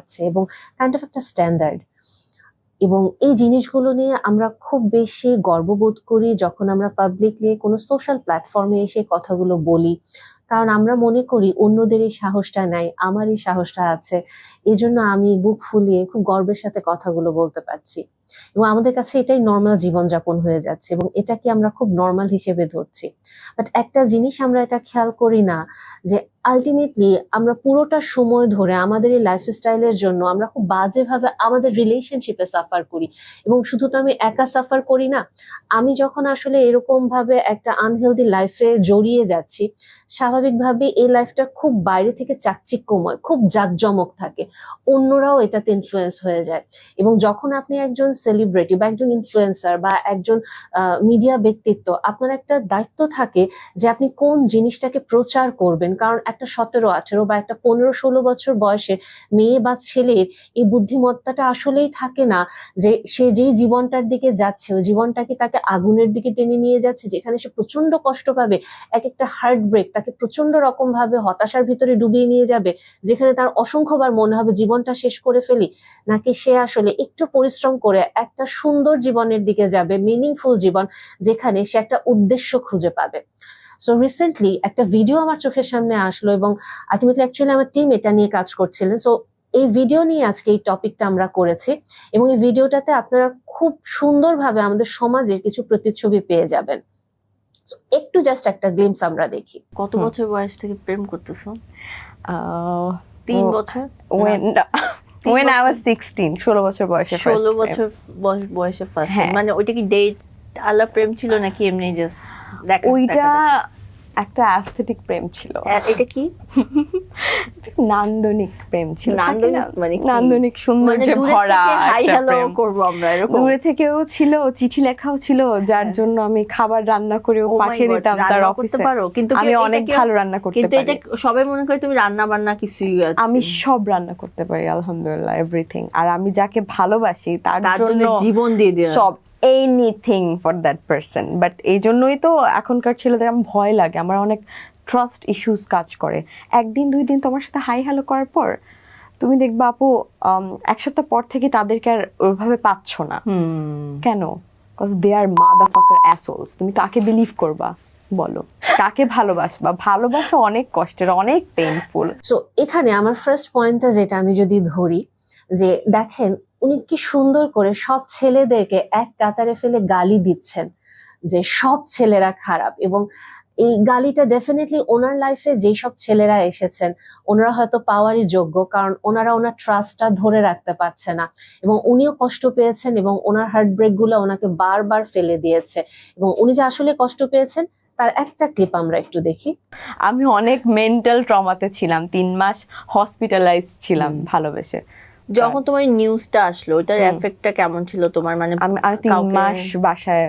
যাচ্ছে এবং kind of একটা স্ট্যান্ডার্ড। এবং এই জিনিসগুলো নিয়ে আমরা খুব বেশি গর্ববোধ করি যখন আমরা পাবলিকলি কোনো সোশ্যাল প্ল্যাটফর্মে এসে কথাগুলো বলি, কারণ আমরা মনে করি অন্যদের এই সাহসটা নাই, আমার এই সাহসটা আছে, এজন্য আমি বুক ফুলিয়ে খুব গর্বের সাথে কথাগুলো বলতে পারছি। এবং আমাদের কাছে এটাই নর্মাল জীবনযাপন হয়ে যাচ্ছে এবং এটাকে আমরা খুব নর্মাল হিসেবে ধরছি। বাট একটা জিনিস আমরা এটা খেয়াল করি না যে আলটিমেটলি আমরা পুরোটা সময় ধরে আমাদের এই লাইফস্টাইলের জন্য আমরা খুব বাজেভাবে আমাদের রিলেশনশিপে সাফার করি। এবং শুধু তো আমি একা সাফার করি না, আমি যখন আসলে এরকম ভাবে একটা আনহেলদি লাইফে জড়িয়ে যাচ্ছি, স্বাভাবিকভাবে এই লাইফটা খুব বাইরে থেকে চাকচিক্যময়, খুব জাঁকজমক থাকে, অন্যরাও এটাতে ইনফ্লুয়েন্স হয়ে যায়। এবং যখন আপনি একজন সেলিব্রিটি বা একজন ইনফ্লুয়েন্সার বা একজন মিডিয়া ব্যক্তিত্ব, আপনার একটা দায়িত্ব থাকে যে আপনি কোন জিনিসটাকে প্রচার করবেন। কারণ একটা 17-18 বা একটা 15-16 বছর বয়সের মেয়ে বা ছেলের এই বুদ্ধিমত্তাটা আসলেই থাকে না যে সে যেই জীবনটার দিকে যাচ্ছে ওই জীবনটা কি তাকে আগুনের দিকে টেনে নিয়ে যাচ্ছে, যেখানে সে প্রচন্ড কষ্ট পাবে, এক একটা হার্ট ব্রেক তাকে প্রচন্ড রকম ভাবে হতাশার ভিতরে ডুবিয়ে নিয়ে যাবে, যেখানে তার অসংখ্যবার মনে হবে জীবনটা শেষ করে ফেলি, নাকি সে আসলে একটু পরিশ্রম করে একটা সুন্দর জীবনের দিকে যাবে, মিনিংফুল জীবন, যেখানে সে একটা উদ্দেশ্য খুঁজে পাবে। সো রিসেন্টলি একটা ভিডিও আমার চোখের সামনে আসলো এবং আলটিমেটলি অ্যাকচুয়ালি আমার টিম এটা নিয়ে কাজ করছিলেন। সো এই ভিডিও নিয়ে আজকে এই টপিকটা আমরা করেছি এবং এই ভিডিওটাতে আপনারা খুব সুন্দরভাবে আমাদের সমাজের কিছু প্রতিচ্ছবি পেয়ে যাবেন। একটু জাস্ট একটা গ্লিমস আমরা দেখি। কত বছর বয়স থেকে প্রেম করতেছো? 3 বছর? when I was 16, 16 বছর বয়সে 16 বছর বয়সে ফার্স্ট, মানে ওইটা কি ডেট আলা প্রেম ছিল নাকি এমনি জাস্ট দেখা? ওইটা একটা অ্যাস্থেটিক প্রেম ছিল। এটা কি নান্দনিক প্রেম ছিল। নান্দনিক মানে কি? নান্দনিক সৌন্দর্যে ভরা হাই একটা হ্যালো প্রেম। করব আমরা এরকম? দূরে থেকেও ছিল, চিঠি লেখাও ছিল, যার জন্য আমি খাবার রান্না করেও Oh my পাঠিয়ে God, দিতাম তার রান্না অফিসে। করতে পারো? কিন্তু আমি অনেক ভালো রান্না করতে কিন্তু পারি। এটা সবাই মনে করে তুমি রান্না বান্না কিছুই আছে। আমি সব রান্না করতে পারি আলহামদুলিল্লাহ, এভরিথিং। আর আমি যাকে ভালোবাসি তার জন্য জীবন দিয়ে দিই সব, anything for that person. But এই জন্যই তো এখনকার ছেলেদের আমার ভয় লাগে, আমার অনেক ট্রাস্ট ইস্যুস কাজ করে। একদিন 2 দিন তোমার সাথে হাই হ্যালো করার পর তুমি দেখবা আপু 1 সপ্তাহ পর থেকে তাদেরকে আর ওইভাবে পাচ্ছ না। কেন? Because they are motherfucker assholes. তুমি কাকে বিলিভ করবা বলো? কাকে ভালোবাসবা? ভালোবাসা অনেক কষ্টের, অনেক পেইনফুল। সো এখানে আমার ফার্স্ট পয়েন্টটা যেটা আমি যদি ধরি, যে দেখেন উনি কি সুন্দর করে সব ছেলেদেরকে এক কাতারে ফেলে গালি দিচ্ছেন যে সব ছেলেরা খারাপ। এবং এই গালিটা ডেফিনেটলি ওনার লাইফে যেই সব ছেলেরা এসেছেন ওনারা হয়তো পাওয়ারই যোগ্য, কারণ ওনারা ওনার ট্রাস্টটা ধরে রাখতে পারছে না এবং উনিও কষ্ট পেয়েছেন এবং ওনার হার্ট ব্রেক গুলো ওনাকে বারবার ফেলে দিয়েছে। এবং উনি যে আসলে কষ্ট পেয়েছেন তার একটা ক্লিপ আমরা একটু দেখি। আমি অনেক মেন্টাল ট্রমাতে ছিলাম, 3 মাস হসপিটালাইজ ছিলাম ভালোবেসে। যখন তোমার নিউজটা আসলো ওটার এফেক্টটা কেমন ছিল তোমার? মানে আমি আর 3 মাস বাসায়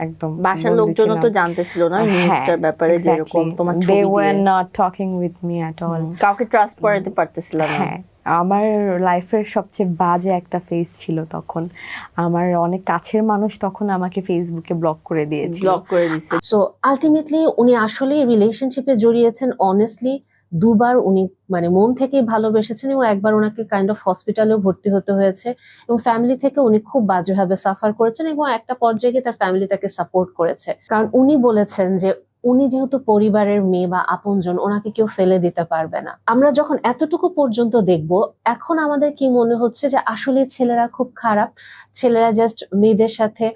একদম, বাসার লোকজনও তো জানতেছিল না নিউজটার ব্যাপারে, যেরকম তোমার ছবি they দিয়ে were not talking with me at all. কাউকে ট্রাস্ট করাতে পারতেছিলাম না। হ্যাঁ, আমার লাইফের সবচেয়ে বাজে একটা ফেজ ছিল তখন। আমার অনেক কাছের মানুষ তখন আমাকে ফেসবুকে ব্লক করে দিয়েছিল। ব্লক করে দিয়েছে। সো আলটিমেটলি উনি আসলে রিলেশনশিপে জড়িয়েছেন অনেস্টলি 2 বার উনি মানে মন থেকেই ভালোবেসেছেন এবং একবার ওনাকে কাইন্ড অফ হসপিটালেও ভর্তি হতে হয়েছে এবং ফ্যামিলি থেকে উনি খুব বাজেভাবে সাফার করেছেন এবং একটা পর্যায়ে গিয়ে তার ফ্যামিলি তাকে সাপোর্ট করেছে। কারণ উনি বলেছেন যে উনি যেহেতু পরিবারের মেয়ে বা আপনজন, ওনাকে কেউ ফেলে দিতে পারবে না। আমরা যখন এতটুকু পর্যন্ত দেখব, এখন আমাদের কি মনে হচ্ছে যে আসলে ছেলেরা খুব খারাপ, ছেলেরা জাস্ট মেয়েদের সাথে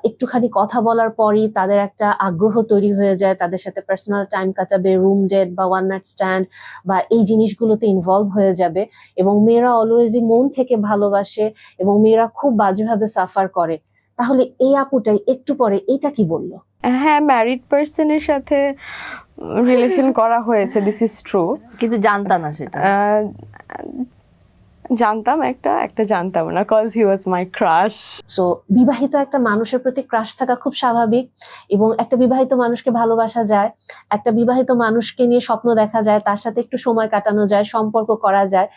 একটুখানি কথা বলার পরই তাদের একটা আগ্রহ তৈরি হয়ে যায়, তাদের সাথে পার্সোনাল টাইম কাটাবে, রুম ডেট বা ওয়ান নাইট স্ট্যান্ড বা এই জিনিসগুলোতে ইনভলভ হয়ে যাবে। এবং মেয়েরা অলওয়েজই মন থেকে ভালোবাসে এবং মেয়েরা খুব বাজেভাবে সাফার করে। তাহলে এই আপুটাই একটু পরে এটা কি বললো? হ্যাঁ, ম্যারিড পার্সনের সাথে রিলেশন করা হয়েছে, দিস ইজ ট্রু। কিন্তু জানতাম না সেটা। জানতাম একটা জানতাম না, cause he was my crush. So বিবাহিত একটা মানুষের প্রতি ক্রাশ থাকা খুব স্বাভাবিক এবং একটা বিবাহিত মানুষকে ভালোবাসা যায়, একটা বিবাহিত মানুষকে নিয়ে স্বপ্ন দেখা যায়, তার সাথে একটু সময় কাটানো যায়, সম্পর্ক করা যায়।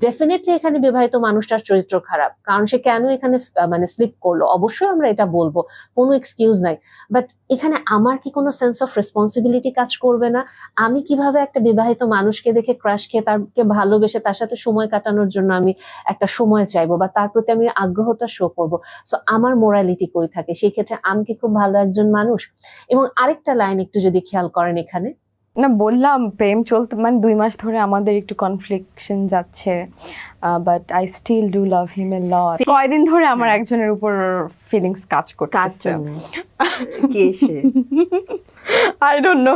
ডেফিনেটলি এখানে বিবাহিত মানুষটার চরিত্র খারাপ, কারণ সে কেন এখানে মানে স্লিপ করলো, অবশ্যই আমরা এটা বলবো, কোনো এক্সকিউজ নাই। বাট এখানে আমার কি কোনো সেন্স অফ রেসপন্সিবিলিটি কাজ করবে না? আমি কিভাবে একটা বিবাহিত মানুষকে দেখে ক্রাশ খেয়ে তাকে ভালোবেসে তার সাথে সময় কাটানোর জন্য আমি আমি একটা সময় চাইবো বা তার প্রতি আমি আগ্রহটা শো করবো, সো আমার মোরালিটি কই থাকে? সেই ক্ষেত্রে আমি কি খুব ভালো একজন মানুষ? এবং আরেকটা লাইন একটু যদি খেয়াল করেন এখানে, না বললাম প্রেম চলতে মানে 2 মাস ধরে আমাদের একটু কনফ্লিকশন যাচ্ছে, but I still do love him a lot. কয়দিন ধরে আমার একজনের উপর ফিলিংস কাজ করতেছে। কে সে? আই ডোন্ট নো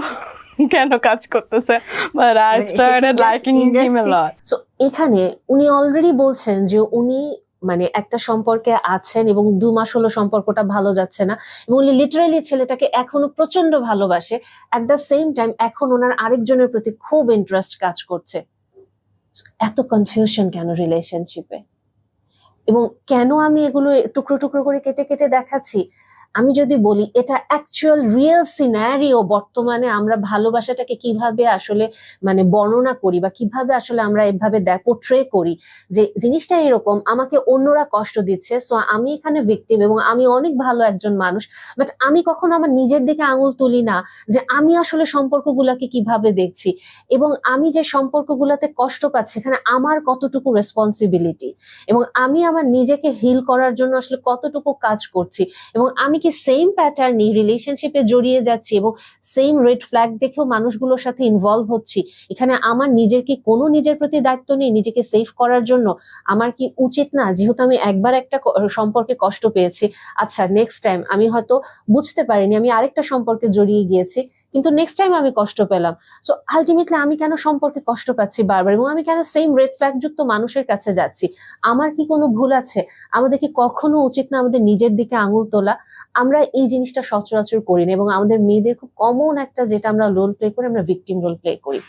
কেন কাজ করতেছে, but I started liking him a lot. So এখানে উনি অলরেডি বলছেন যে উনি মানে একটা সম্পর্কে আছেন এবং 2 মাস হলো সম্পর্কটা ভালো যাচ্ছে না, এবং উনি লিটারালি ছেলেটাকে এখনো প্রচন্ড ভালোবাসে। অ্যাট দ্য সেম টাইম এখন ওনার আরেকজনের প্রতি খুব ইন্টারেস্ট কাজ করছে। So, এত কনফিউশন কেন রিলেশনশিপে? এবং কেন আমি এগুলো টুকরো টুকরো করে কেটে কেটে দেখাচ্ছি? আমি যদি বলি এটা অ্যাকচুয়াল রিয়েল সিনারিও, বর্তমানে আমরা ভালোবাসাটাকে কিভাবে আসলে মানে বর্ণনা করি বা কিভাবে আসলে আমরা এভাবে পোট্রে করি যে জিনিসটা এরকম, আমাকে অন্যরা কষ্ট দিচ্ছে, সো আমি এখানে ভিকটিম এবং আমি অনেক ভালো একজন মানুষ, বাট আমি কখনো আমার নিজের দিকে আঙুল তুলি না যে আমি আসলে সম্পর্কগুলোকে কিভাবে দেখছি এবং আমি যে সম্পর্কগুলোতে কষ্ট পাচ্ছি এখানে আমার কতটুকু রেসপন্সিবিলিটি, এবং আমি আমার নিজেকে হিল করার জন্য আসলে কতটুকু কাজ করছি, এবং আমি কি সেম প্যাটার্নই রিলেশনশিপে জড়িয়ে যাচ্ছি এবং সেম রেড ফ্ল্যাগ দেখেও মানুষগুলোর সাথে ইনভলভ হচ্ছি। এখানে আমার নিজের কি কোনো নিজের প্রতি দায়িত্ব নেই নিজেকে সেভ করার জন্য? আমার কি উচিত না, যেহেতু আমি একবার একটা সম্পর্কে কষ্ট পেয়েছি, আচ্ছা নেক্সট টাইম আমি হয়তো বুঝতে পারিনি, আমি আরেকটা সম্পর্কে জড়িয়ে গিয়েছি, কিন্তু নেক্সট টাইম আমি কষ্ট পেলাম, সো আলটিমেটলি আমি কেন সম্পর্কে কষ্ট পাচ্ছি বারবার এবং আমি কেন সেম রেড ফ্ল্যাগ যুক্ত মানুষের কাছে যাচ্ছি? আমার কি কোনো ভুল আছে? আমাদের কি কখনো উচিত না আমাদের নিজের দিকে আঙুল তোলা? আমরা এই জিনিসটা সচরাচর করি না, এবং আমাদের মেয়েদের খুব কমন একটা যেটা আমরা রোল প্লে করি, আমরা ভিকটিম রোল প্লে করি,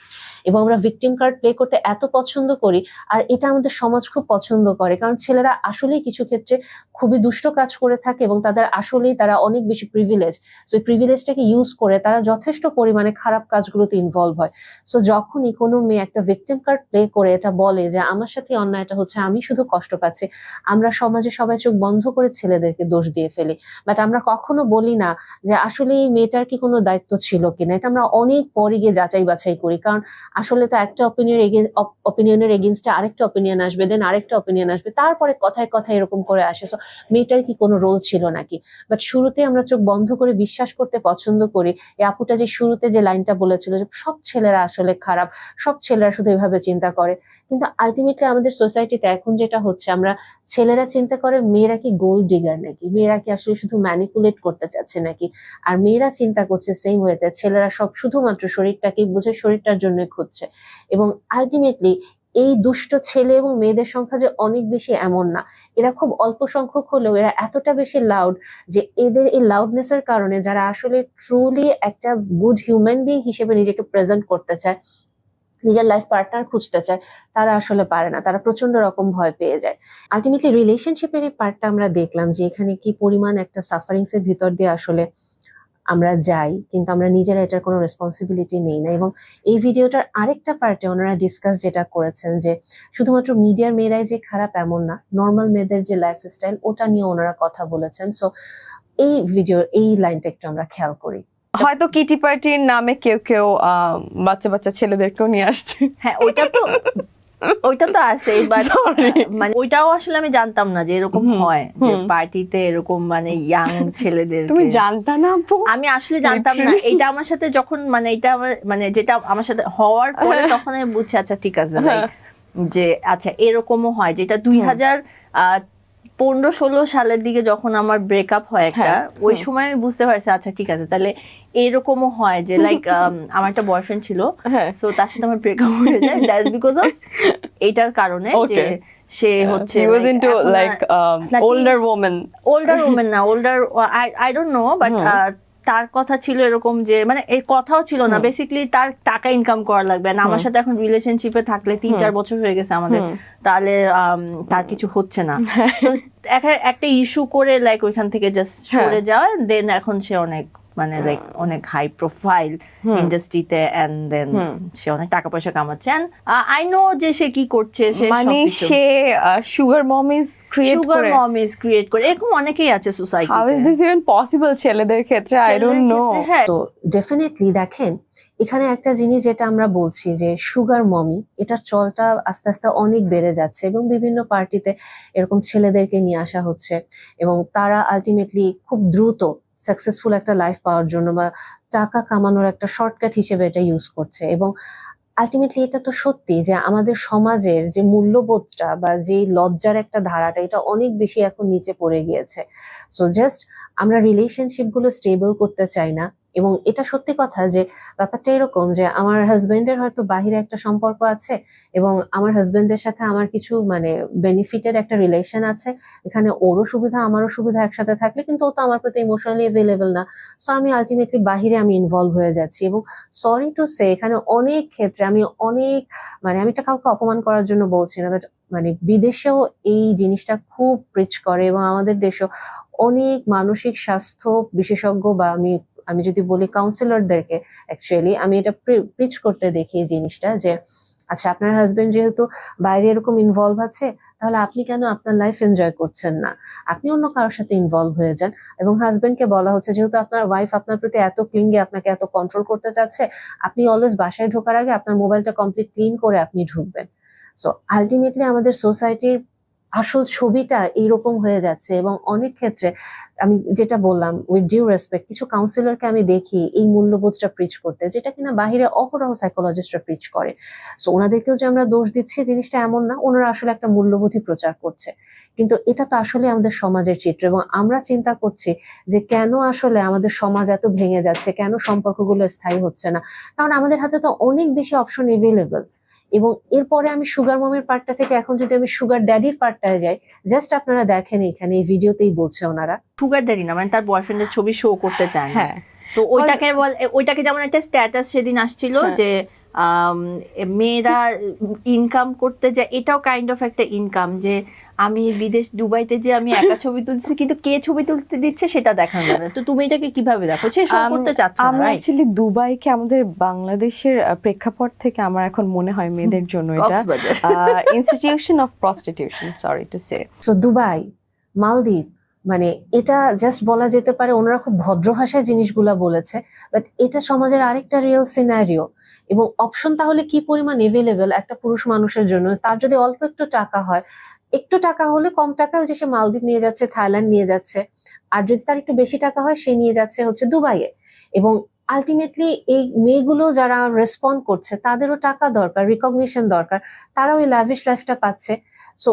এবং আমরা ভিকটিম কার্ড প্লে করতে এত পছন্দ করি, আর এটা আমাদের সমাজ খুব পছন্দ করে, কারণ ছেলেরা আসলেই কিছু ক্ষেত্রে খুবই দুষ্ট কাজ করে থাকে এবং তাদের আসলেই তারা অনেক বেশি প্রিভিলেজ, সো এই প্রিভিলেজটাকে ইউজ করে তারা যথেষ্ট পরিমাণে খারাপ কাজগুলোতে ইনভলভ হয়। সো যখনই কোনো মেয়ে একটা ভিকটিম কার্ড প্লে করে এটা বলে যে আমার সাথে অন্যায়টা হচ্ছে, আমি শুধু কষ্ট পাচ্ছি, আমরা সমাজে সবাই চোখ বন্ধ করে ছেলেদেরকে দোষ দিয়ে ফেলি, বাট আমরা কখনো বলি না যে আসলে এই মেয়েটার কি কোনো দায়িত্ব ছিল কিনা। এটা আমরা অনেক পরে গিয়ে যাচাই বাছাই করি, কারণ আসলে তো একটা অপিনিয়নের এগেনস্টে আরেকটা অপিনিয়ন আসবে, দেন আরেকটা অপিনিয়ন আসবে, তারপরে কথায় কথায় এরকম করে আসে। সো মেয়েটার কি কোনো রোল ছিল নাকি? বাট শুরুতে আমরা চোখ বন্ধ করে বিশ্বাস করতে পছন্দ করি। এই আপুটা যে শুরুতে যে লাইনটা বলেছিল যে সব ছেলেরা আসলে খারাপ, সব ছেলেরা শুধু এভাবে চিন্তা করে, কিন্তু আলটিমেটলি আমাদের সোসাইটিতে এখন যেটা হচ্ছে, আমরা ছেলেরা চিন্তা করে মেয়েরা কি গোল্ড ডিগার নাকি, মেয়েরা কি আসলে শুধু ম্যানিপুলেট করতে চাচ্ছে নাকি, আর মেয়েরা চিন্তা করছে সেম ওয়েতে ছেলেরা সব শুধুমাত্র শরীরটাকে বুঝে শরীরটার জন্য খুঁজছে। এবং আলটিমেটলি এই দুষ্ট ছেলে এবং মেয়েদের সংখ্যা যে অনেক বেশি এমন না, এরা খুব অল্প সংখ্যক হলেও এরা এতটা বেশি লাউড যে এদের এই লাউডনেসের কারণে যারা আসলে ট্রুলি একটা গুড হিউম্যান বিং হিসেবে নিজেকে প্রেজেন্ট করতে চায়, নিজের লাইফ পার্টনার খুঁজতে চায়, তারা আসলে পারে না, তারা প্রচন্ড রকম ভয় পেয়ে যায়। আলটিমেটলি রিলেশনশিপের এই পার্টটা আমরা দেখলাম যে এখানে কি পরিমাণ একটা সাফারিংস এর ভিতর দিয়ে আসলে আমরা যাই, কিন্তু আমরা নিজেরা এটার কোনো রেসপন্সিবিলিটি নেই না। এবং এই ভিডিওটার আরেকটা পার্টে ওনারা ডিসকাস যেটা করেছেন যে শুধুমাত্র মিডিয়ার মেয়েরাই যে খারাপ এমন না, নর্মাল মেয়েদের যে লাইফস্টাইল ওটা নিয়ে ওনারা কথা বলেছেন। সো এই ভিডিওর এই লাইনটা একটু আমরা খেয়াল করি। হয়তো কিটি পার্টির নামে কেউ কেউ বাচ্চা বাচ্চা ছেলেদেরকেও নিয়ে আসছে। হ্যাঁ ওইটা তো আছে, বাট মানে ওইটাও আসলে আমি জানতাম না যে এরকম হয়, যে পার্টিতে এরকম মানে ইয়াং ছেলেদের। তুমি জানতা না আপু? আমি আসলে জানতাম না। এটা আমার সাথে যখন মানে এটা আমার মানে যেটা আমার সাথে হওয়ার পরে তখন আমি বুঝছি আচ্ছা ঠিক আছে, যে আচ্ছা এরকমও হয়, যেটা 2015-16 সালের দিকে যখন আমার ব্রেকআপ হয় একটা, ওই সময় আমি বুঝতে পারছি আচ্ছা ঠিক আছে তাহলে এরকমও হয় যে লাইক আমার একটা বয়ফ্রেন্ড ছিল, সো তার সাথে আমার ব্রেকআপ হয়ে যায়, দ্যাটস বিকজ অফ এইটার কারণে যে সে হচ্ছে he was into like older woman না older I don't know, but তার কথা ছিল এরকম যে মানে এই কথাও ছিল না, বেসিক্যালি তার টাকা ইনকাম করা লাগবে না। আমার সাথে এখন রিলেশনশিপে থাকলে 3-4 বছর হয়ে গেছে আমাদের, তাহলে তার কিছু হচ্ছে না, তো একটা ইস্যু করে লাইক ওইখান থেকে জাস্ট সরে যাওয়া, দেন এখন সে অনেক মানে লাইক অনেক হাই প্রোফাইল ইন্ডাস্ট্রিতে, এন্ড দেন সে অনেক টাকা পয়সা কামাচ্ছে, এন্ড আই নো যে সে কি করছে, সে মানে সে সুগার মমিজ ক্রিয়েট সুগার করে। মমিজ ক্রিয়েট করে, এরকম অনেকেই আছে হাউ ইজ সোসাইটিতে। দিস ইভেন পসিবল ছেলেদের ক্ষেত্রে? I don't no. হ্যাঁ, তো ডেফিনেটলি দেখেন, এখানে একটা জিনিস যেটা আমরা বলছি যে সুগার মমি, এটার চলটা আস্তে আস্তে অনেক বেড়ে যাচ্ছে এবং বিভিন্ন পার্টিতে এরকম ছেলেদেরকে নিয়ে আসা হচ্ছে এবং তারা আলটিমেটলি খুব দ্রুত সাকসেসফুল একটা লাইফ পাওয়ার জন্য বা টাকা কামানোর একটা শর্টকাট হিসেবে এটা ইউজ করছে। এবং আলটিমেটলি এটা তো সত্যি যে আমাদের সমাজের যে মূল্যবোধটা বা যে লজ্জার একটা ধারাটা, এটা অনেক বেশি এখন নিচে পড়ে গিয়েছে। সো জাস্ট আমরা রিলেশনশিপ গুলো স্টেবল করতে চাই না। এবং এটা সত্যি কথা যে ব্যাপারটা এরকম যে আমার হাজবেন্ডের হয়তো বাহিরে একটা সম্পর্ক আছে এবং আমার হাজবেন্ডের সাথে আমার কিছু মানে বেনিফিটেড একটা রিলেশন আছে, এখানে ওরও সুবিধা আমারও সুবিধা একসাথে থাকলে, কিন্তু ও তো আমার প্রতি ইমোশনালি অ্যাভেলেবল না। সো আমি আলটিমেটলি বাহিরে আমি ইনভলভ হয়ে যাচ্ছি। এবং সরি টু সে, এখানে অনেক ক্ষেত্রে আমি অনেক মানে আমি এটা কাউকে অপমান করার জন্য বলছি না, বাট মানে বিদেশেও এই জিনিসটা খুব প্রিচ করে এবং আমাদের দেশেও অনেক মানসিক স্বাস্থ্য বিশেষজ্ঞ বা আমি আমি যদি বলি কাউন্সিলরদেরকে অ্যাকচুয়ালি আমি এটা প্রিচ করতে দেখি এই জিনিসটা যে আচ্ছা, আপনার হাজবেন্ড যেহেতু বাইরে এরকম ইনভলভ আছে, তাহলে আপনি কেন আপনার লাইফ এনজয় করছেন না? আপনি অন্য কারোর সাথে ইনভলভ হয়ে যান। এবং হাজবেন্ডকে বলা হচ্ছে যেহেতু আপনার ওয়াইফ আপনার প্রতি এত ক্লিঙ্গি, আপনাকে এত কন্ট্রোল করতে চাচ্ছে, আপনি অলওয়েজ বাসায় ঢোকার আগে আপনার মোবাইলটা কমপ্লিট ক্লিন করে আপনি ঢুকবেন। সো আলটিমেটলি আমাদের সোসাইটির আসল ছবিটা এইরকম হয়ে যাচ্ছে। এবং অনেক ক্ষেত্রে আমি যেটা বললাম উইথ ডিউ রেসপেক্ট, কিছু কাউন্সিলরকে আমি দেখি এই মূল্যবোধটা প্রিচ করতে, যেটা কিনা বাহিরে অহরহ সাইকোলজিস্টরা প্রিচ করে। সো ওনাদেরকেও যে আমরা দোষ দিচ্ছি জিনিসটা এমন না, ওনারা আসলে একটা মূল্যবোধই প্রচার করছে। কিন্তু এটা তো আসলে আমাদের সমাজের চিত্র এবং আমরা চিন্তা করছি যে কেন আসলে আমাদের সমাজ এত ভেঙে যাচ্ছে, কেন সম্পর্কগুলো স্থায়ী হচ্ছে না। কারণ আমাদের হাতে তো অনেক বেশি অপশন এভেলেবল। এবং এরপরে আমি সুগার মমের পার্টটা থেকে এখন যদি আমি সুগার ড্যাডির পার্টটায় যাই, জাস্ট আপনারা দেখেন এখানে এই ভিডিওতেই বলছে ওনারা সুগার ড্যাডি না, মানে তার বয়ফ্রেন্ডের ছবি শো করতে চায় না। হ্যাঁ, তো ওইটাকে যেমন একটা স্ট্যাটাস সেদিন আসছিল যে মেয়েরা ইনকাম করতে যায়, এটাও কাইন্ড অফ একটা ইনকাম, যে আমি বিদেশ দুবাইতে যে আমি একা ছবি তুলছি কিন্তু কে ছবি তুলতে দিচ্ছে সেটা দেখানো যাবে। তো তুমি এটাকে কিভাবে দেখো? সে শো করতে চাচ্ছে না, আমরা রাইট? অ্যাকচুয়ালি দুবাইকে আমাদের বাংলাদেশের প্রেক্ষাপট থেকে আমার এখন মনে হয় মেয়েদের জন্য এটা Cox's Bazar. Institution of prostitution, sorry to say. So Dubai, মালদ্বীপ, মানে এটা জাস্ট বলা যেতে পারে ওনারা খুব ভদ্র ভাষায় জিনিসগুলা বলেছে, বাট এটা সমাজের আরেকটা রিয়েল সিনারিও। এবং অপশন তাহলে কি পরিমাণ এভেলেবেল একটা পুরুষ মানুষের জন্য, তার যদি অল্প একটু টাকা হয়, একটু টাকা হলে কম টাকা যে সে মালদ্বীপ নিয়ে যাচ্ছে, থাইল্যান্ড নিয়ে যাচ্ছে, আর যদি তার একটু বেশি টাকা হয় সে নিয়ে যাচ্ছে হচ্ছে দুবাইয়ে। এবং আলটিমেটলি এই মেয়েগুলো যারা রেসপন্ড করছে তাদেরও টাকা দরকার, রিকগনিশন দরকার, তারা ওই ল্যাভিশ লাইফটা পাচ্ছে। সো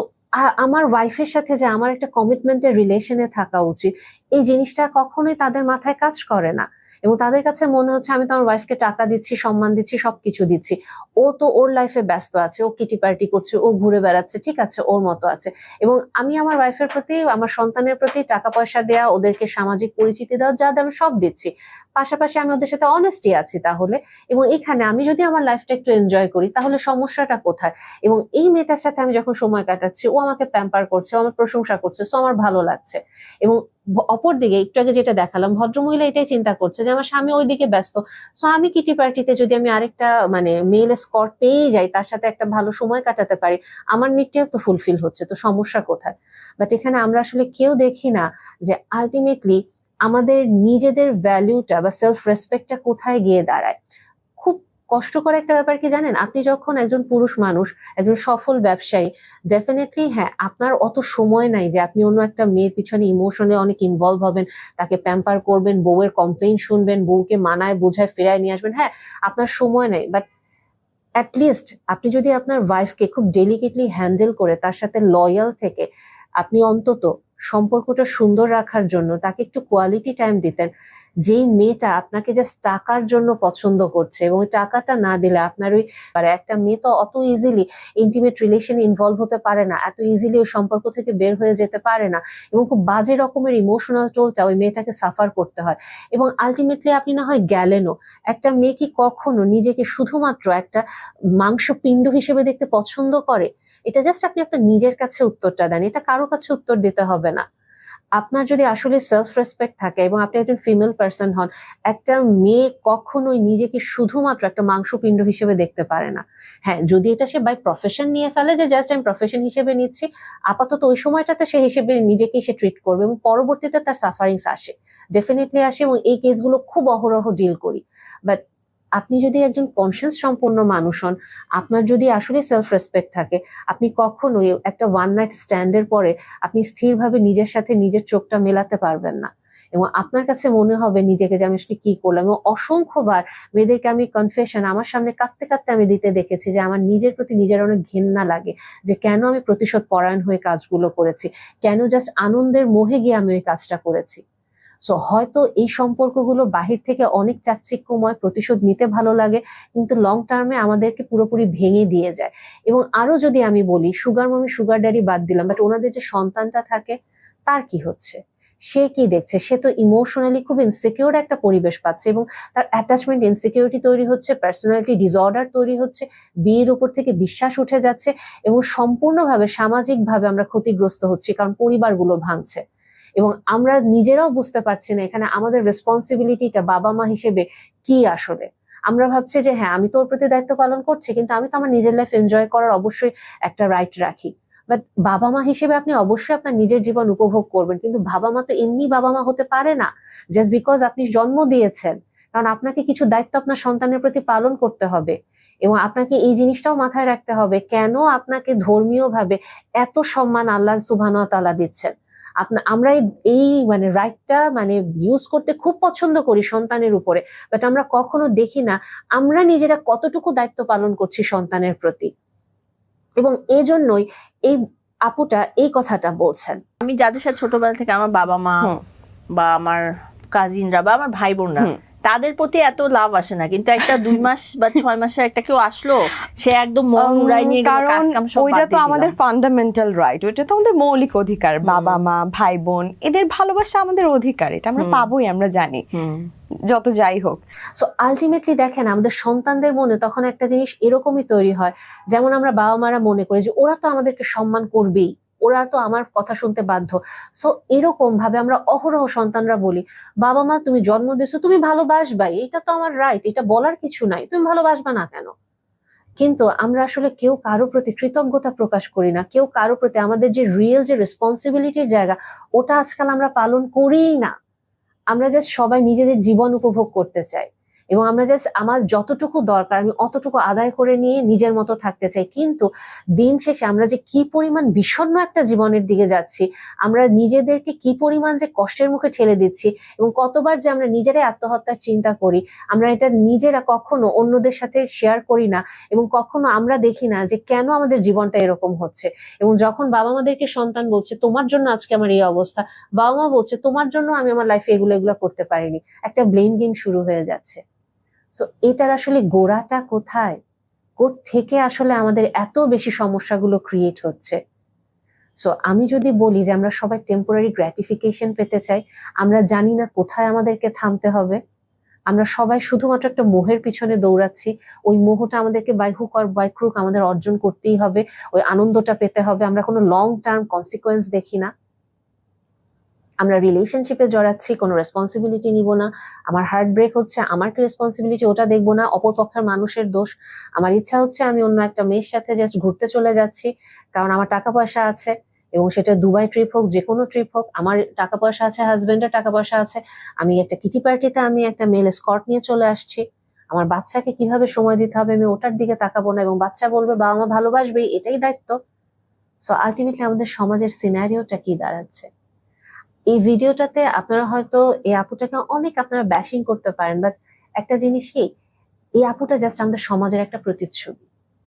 আমার ওয়াইফের সাথে যে আমার একটা কমিটমেন্টের রিলেশনে থাকা উচিত, এই জিনিসটা কখনোই তাদের মাথায় কাজ করে না। এবং তাদের কাছে মনে হচ্ছে আমি তো আমার ওয়াইফকে টাকা দিচ্ছি, সম্মান দিচ্ছি, সবকিছু দিচ্ছি, ও তো ওর লাইফে ব্যস্ত আছে, ও কিটি পার্টি করছে, ও ঘুরে বেড়াচ্ছে, ঠিক আছে, ওর মতো আছে। এবং আমি আমার ওয়াইফের প্রতি, আমার সন্তানের প্রতি টাকা পয়সা দেওয়া, ওদেরকে সামাজিক পরিচিতি দেওয়া, যা দেওয়া আমি সব দিচ্ছি, পাশাপাশি আমি ওদের সাথে অনেস্টি আছি তাহলে। এবং এখানে আমি যদি আমার লাইফটা একটু এনজয় করি, তাহলে সমস্যাটা কোথায়? এবং এই মেয়েটার সাথে আমি যখন সময় কাটাচ্ছি, ও আমাকে প্যাম্পার করছে, ও আমার প্রশংসা করছে, সো আমার ভালো লাগছে। এবং অপরদিকে একটু আগে যেটা দেখালাম, ভদ্রমহিলা এটাই চিন্তা করছে যে আমার স্বামী ওইদিকে ব্যস্ত, সো আমি কিটি পার্টিতে যদি আমি আরেকটা মানে মেল স্কট পেয়ে যাই, তার সাথে একটা ভালো সময় কাটাতে পারি, আমার নিডটাও তো ফুলফিল হচ্ছে, তো সমস্যা কোথায়? বাট এখানে আমরা আসলে কেউ দেখি না যে আলটিমেটলি আমাদের নিজেদের ভ্যালুটা বা সেলফ রেসপেক্টটা কোথায় গিয়ে দাঁড়ায়। খুব কষ্টকর একটা ব্যাপার কি জানেন, আপনি যখন একজন পুরুষ মানুষ, একজন সফল ব্যবসায়ী, ডেফিনেটলি হ্যাঁ আপনার অত সময় নাই যে আপনি অন্য একটা মেয়ের পিছনে ইমোশনে অনেক ইনভলভ হবেন, তাকে প্যাম্পার করবেন, বউয়ের কমপ্লেইন শুনবেন, বউকে মানায় বোঝায় ফেরায় নিয়ে আসবেন, হ্যাঁ আপনার সময় নাই। বাট অ্যাটলিস্ট আপনি যদি আপনার ওয়াইফকে খুব ডেলিকেটলি হ্যান্ডেল করে তার সাথে লয়াল থেকে আপনি অন্তত সম্পর্কটা সুন্দর রাখার জন্য তাকে একটু কোয়ালিটি টাইম দিতেন। যেই মেয়েটা আপনাকে জাস্ট টাকার জন্য পছন্দ করছে এবং ওই টাকাটা না দিলে আপনার ওই একটা মেয়ে তো অত ইজিলি ইন্টিমেট রিলেশনে ইনভলভ হতে পারে না, এত ইজিলি ওই সম্পর্ক থেকে বের হয়ে যেতে পারে না, এবং খুব বাজে রকমের ইমোশনাল টোলটা ওই মেয়েটাকে সাফার করতে হয়। এবং আলটিমেটলি আপনি না হয় গেলেনও, একটা মেয়ে কি কখনো নিজেকে শুধুমাত্র একটা মাংসপিণ্ড হিসেবে দেখতে পছন্দ করে? এটা জাস্ট আপনি আপনার নিজের কাছে উত্তরটা দেন, এটা কারো কাছে উত্তর দিতে হবে না। আপনার যদি আসলে সেলফ রেসপেক্ট থাকে এবং আপনি একজন ফিমেল পার্সন হন, একটা মেয়ে কখনোই নিজেকে শুধুমাত্র একটা মাংসপিণ্ড হিসেবে দেখতে পারে না। হ্যাঁ, যদি এটা সে বাই প্রফেশন নিয়ে ফেলে যে জাস্ট আমি প্রফেশন হিসেবে নিচ্ছি, আপাতত ওই সময়টাতে সে হিসেবে নিজেকেই সে ট্রিট করবে এবং পরবর্তীতে তার সাফারিংস আসে, ডেফিনেটলি আসে, এবং এই কেসগুলো খুব অহরহ ডিল করি। বাট আপনি যদি একজন কনসিয়াস সম্পন্ন মানুষ হন, আপনার যদি আসলে সেলফ রেসপেক্ট থাকে, আপনি কখনোই একটা ওয়ান নাইট স্ট্যান্ডের পরে আপনি স্থিরভাবে নিজের সাথে নিজের চোখটা মেলাতে পারবেন না, এবং আপনার কাছে মনে হবে নিজেকে যে আমি আসলে কি করলাম। এবং অসংখ্যবার মেয়েদেরকে আমি কনফেশন আমার সামনে কাঁদতে কাঁদতে আমি দিতে দেখেছি যে আমার নিজের প্রতি নিজের অনেক ঘৃণা লাগে, যে কেন আমি প্রতিশোধ পরায়ণ হয়ে কাজগুলো করেছি, কেন জাস্ট আনন্দের মোহে গিয়ে আমি ওই কাজটা করেছি। সো হয়তো এই সম্পর্কগুলো বাহির থেকে অনেক চাকচিক্যময়, প্রতিশোধ নিতে ভালো লাগে, কিন্তু লং টার্মে আমাদেরকে পুরোপুরি ভেঙে দিয়ে যায়। এবং আরো যদি আমি বলি, সুগার মামি সুগার ড্যাডি বাদ দিলাম, বাট ওনাদের যে সন্তানটা থাকে তার কি হচ্ছে, সে কি দেখছে? সে তো ইমোশনালি খুব ইনসিকিউর একটা পরিবেশ পাচ্ছে, এবং তার অ্যাটাচমেন্ট ইনসিকিউরিটি তৈরি হচ্ছে, পার্সোনালিটি ডিসঅর্ডার তৈরি হচ্ছে, বিয়ের উপর থেকে বিশ্বাস উঠে যাচ্ছে, এবং সম্পূর্ণভাবে সামাজিকভাবে আমরা ক্ষতিগ্রস্ত হচ্ছি, কারণ পরিবারগুলো ভাঙছে। এবং আমরা নিজেরাও বুঝতে পারছি না এখানে আমাদের রেসপন্সিবিলিটিটা বাবা মা হিসেবে কি আসলে। আমরা ভাবছি যে হ্যাঁ, আমি তোর প্রতি দায়িত্ব পালন করছি, কিন্তু আমি তো আমার নিজের লাইফ এনজয় করার অবশ্যই একটা রাইট রাখি। বাট বাবা মা হিসেবে আপনি অবশ্যই আপনার নিজের জীবন উপভোগ করবেন, কিন্তু বাবা মা তো এমনি বাবা মা হতে পারে না জাস্ট বিকজ আপনি জন্ম দিয়েছেন। কারণ আপনাকে কিছু দায়িত্ব আপনার সন্তানের প্রতি পালন করতে হবে, এবং আপনাকে এই জিনিসটাও মাথায় রাখতে হবে কেন আপনাকে ধর্মীয় ভাবে এত সম্মান আল্লাহ সুবহানাহু ওয়া তাআলা দিচ্ছেন। আমরা এই মানে রাইটটা মানে ইউজ করতে খুব পছন্দ করি সন্তানের উপরে, বাট আমরা কখনো দেখি না আমরা নিজেরা কতটুকু দায়িত্ব পালন করছি সন্তানের প্রতি। এবং এই জন্যই এই আপুটা এই কথাটা বলছেন। আমি যাদের সাথে ছোটবেলা থেকে আমার বাবা মা বা আমার কাজিনরা বা আমার ভাই বোনরা, তাদের প্রতি এত লাভ আসে না, কিন্তু একটা 2 মাস বা 6 মাসে একটা কেউ আসলো, সে একদম মন উড়াই নিয়ে গেল, কাজ কাম সব বাদ দিয়ে দিল। ওইটা তো আমাদের ফান্ডামেন্টাল রাইট, ওইটা তো আমাদের মৌলিক অধিকার। বাবা মা ভাই বোন এদের ভালোবাসা আমাদের অধিকার, এটা আমরা পাবোই, আমরা জানি, যত যাই হোক। সো আলটিমেটলি দেখেন আমাদের সন্তানদের মনে তখন একটা জিনিস এরকমই তৈরি হয়, যেমন আমরা বাবা মারা মনে করি যে ওরা তো আমাদেরকে সম্মান করবেই, ওরা তো আমার কথা শুনতে বাধ্য। সো এরকম ভাবে আমরা অহরহ সন্তানরা বলি, বাবা মা তুমি জন্ম দিয়েছো, তুমি ভালোবাসবাই, এটা তো আমার রাইট, এটা বলার কিছু নাই, তুমি ভালোবাসবা না কেন? কিন্তু আমরা আসলে কেউ কারো প্রতি কৃতজ্ঞতা প্রকাশ করি না, কেউ কারো প্রতি আমাদের যে রিয়েল যে রেসপন্সিবিলিটির জায়গা, ওটা আজকাল আমরা পালন করিই না। আমরা জাস্ট সবাই নিজেদের জীবন উপভোগ করতে চাই, এবং আমরা জাস্ট আমার যতটুকু দরকার আমি অতটুকু আদায় করে নিয়ে নিজের মতো থাকতে চাই। কিন্তু দিন শেষে আমরা যে কি পরিমাণ বিষণ্ণ একটা জীবনের দিকে যাচ্ছি, আমরা নিজেদেরকে কি পরিমাণ যে কষ্টের মুখে ঠেলে দিচ্ছি, এবং কতবার যে আমরা নিজেরাই আত্মহত্যার চিন্তা করি, আমরা এটা নিজেরা কখনো অন্যদের সাথে শেয়ার করি না, এবং কখনো আমরা দেখি না যে কেন আমাদের জীবনটা এরকম হচ্ছে। এবং যখন বাবা মাদেরকে সন্তান বলছে তোমার জন্য আজকে আমার এই অবস্থা, বাবা মা বলছে তোমার জন্য আমি আমার লাইফে এগুলো করতে পারিনি, একটা ব্লেম গেম শুরু হয়ে যাচ্ছে। সো এটার আসলে গোড়াটা কোথায়, থেকে আসলে আমাদের এত বেশি সমস্যাগুলো ক্রিয়েট হচ্ছে? সো আমি যদি বলি যে আমরা সবাই টেম্পোরারি গ্র্যাটিফিকেশন পেতে চাই, আমরা জানি না কোথায় আমাদেরকে থামতে হবে, আমরা সবাই শুধুমাত্র একটা মোহের পিছনে দৌড়াচ্ছি, ওই মোহটা আমাদেরকে by hook or by crook আমাদের অর্জন করতেই হবে, ওই আনন্দটা পেতে হবে, আমরা কোনো লং টার্ম কনসিকোয়েন্স দেখি না। আমরা রিলেশনশিপে জড়াচ্ছি, কোনো রেসপন্সিবিলিটি নিব না, আমার হার্ট ব্রেক হচ্ছে, আমার কি রেসপন্সিবিলিটি ওটা দেখবো না, অপর পক্ষের মানুষের দোষ। আমার ইচ্ছা হচ্ছে আমি অন্য একটা মেয়ের সাথে জাস্ট ঘুরতে চলে যাচ্ছি, কারণ আমার টাকা পয়সা আছে, এবং সেটা দুবাই ট্রিপ হোক, যে কোনো ট্রিপ হোক, আমার টাকা পয়সা আছে, হাজবেন্ডের টাকা পয়সা আছে, আমি একটা কিটি পার্টিতে আমি একটা মেল স্কর্ট নিয়ে চলে আসছি। আমার বাচ্চাকে কিভাবে সময় দিতে হবে আমি ওটার দিকে তাকাবো না, এবং বাচ্চা বলবে বাবা মা ভালোবাসবেই, এটাই দায়িত্ব। সো আলটিমেটলি আমাদের সমাজের সিনারিওটা কি দাঁড়াচ্ছে? এই ভিডিওটাতে আপনারা হয়তো এই আপুটাকে অনেক আপনারা ব্যাশিং করতে পারেন, বাট একটা জিনিস কি, এই আপুটা জাস্ট আমাদের সমাজের একটা প্রতিচ্ছবি।